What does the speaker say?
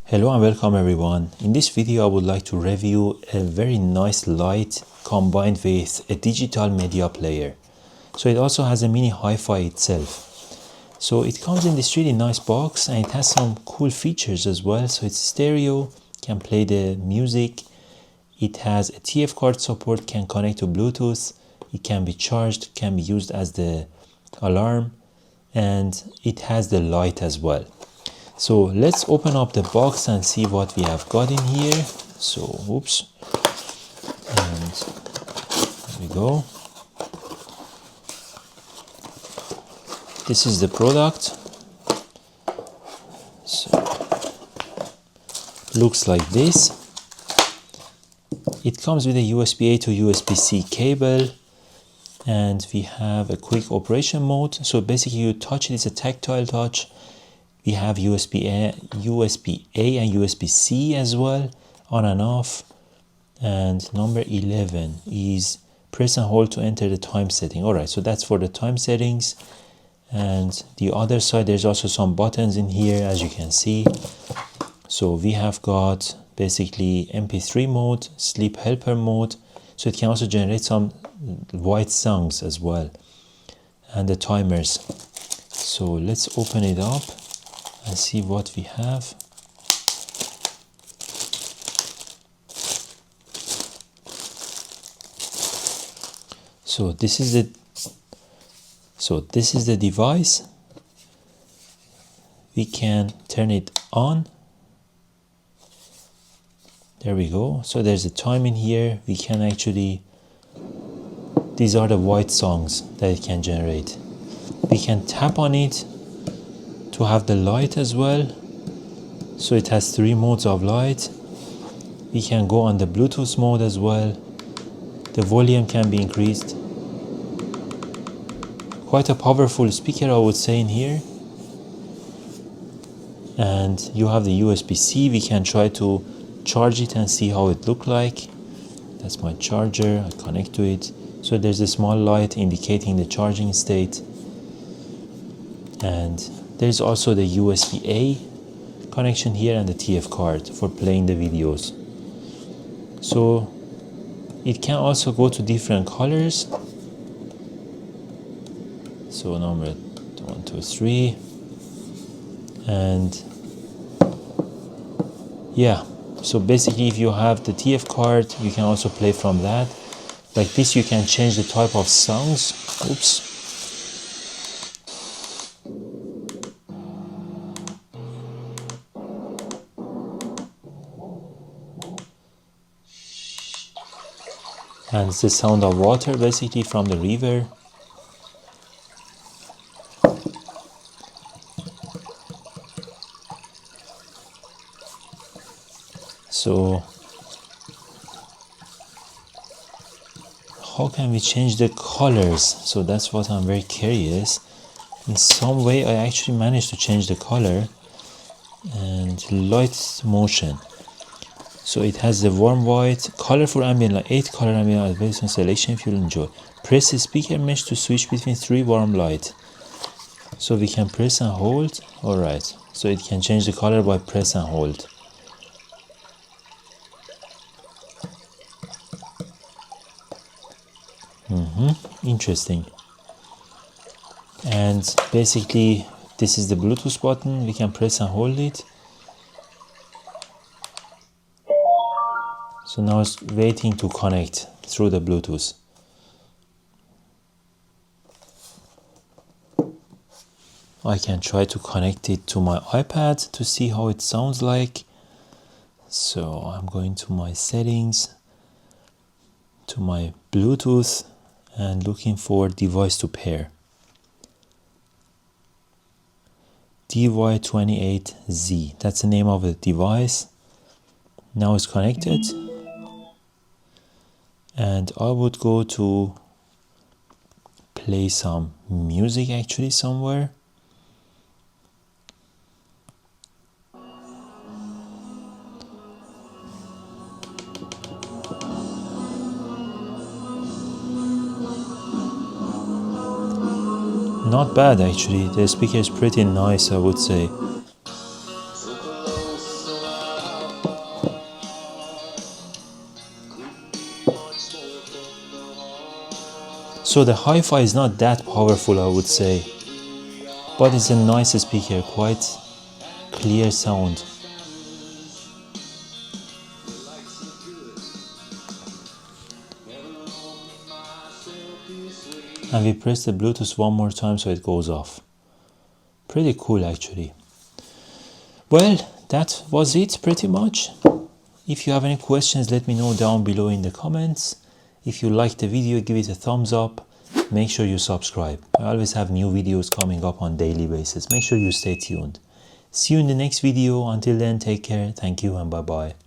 Hello and welcome everyone. In this video I would like to review a very nice light combined with a digital media player. So it also has a mini hi-fi itself. So it comes in this really nice box and it has some cool features as well. So it's stereo, can play the music. It has a TF card support, can connect to Bluetooth. It can be charged, can be used as the alarm, and it has the light as well. So let's open up the box and see what we have got in here. So, oops, and there we go. This is the product. So, looks like this. It comes with a USB-A to USB-C cable, and we have a quick operation mode. So basically you touch it, it's a tactile touch. We have USB-A and USB-C as well, on and off. And number 11 is press and hold to enter the time setting. Alright, so that's for the time settings. And the other side, there's also some buttons in here, as you can see. So we have got basically MP3 mode, sleep helper mode. So it can also generate some white songs as well. And the timers. So let's open it up and see what we have. So this is the device. We can turn it on. There we go. So there's a time in here. We can actually, these are the white songs that it can generate. We can tap on it to have the light as well. So it has 3 modes of light. We can go on the Bluetooth mode as well. The volume can be increased. Quite a powerful speaker, I would say, in here. And you have the USB-C. We can try to charge it and see how it looks like. That's my charger. I connect to it. So there's a small light indicating the charging state. And there's also the USB-A connection here and the TF card for playing the videos. So it can also go to different colors. So number 1, 2, 3. And yeah, so basically if you have the TF card, you can also play from that. Like this, you can change the type of songs. Oops. And it's the sound of water basically from the river. So how can we change the colors? So that's what I'm very curious. In some way I actually managed to change the color. And light motion. So it has the warm white, colorful ambient light, 8 color ambient light based on selection if you'll enjoy. Press the speaker mesh to switch between 3 warm light. So we can press and hold. Alright, so it can change the color by press and hold. Interesting. And basically this is the Bluetooth button. We can press and hold it. So now it's waiting to connect through the Bluetooth. I can try to connect it to my iPad to see how it sounds like. So I'm going to my settings, to my Bluetooth, and looking for device to pair. DY28Z, that's the name of the device. Now it's connected. And I would go to play some music actually somewhere. Not bad actually, the speaker is pretty nice, I would say. So the hi-fi is not that powerful, I would say, but it's a nice speaker, quite clear sound. And we press the Bluetooth one more time so it goes off. Pretty cool actually. Well, that was it pretty much. If you have any questions, let me know down below in the comments. If you liked the video, give it a thumbs up. Make sure you subscribe. I always have new videos coming up on daily basis. Make sure you stay tuned. See you in the next video. Until then, take care. Thank you and bye-bye.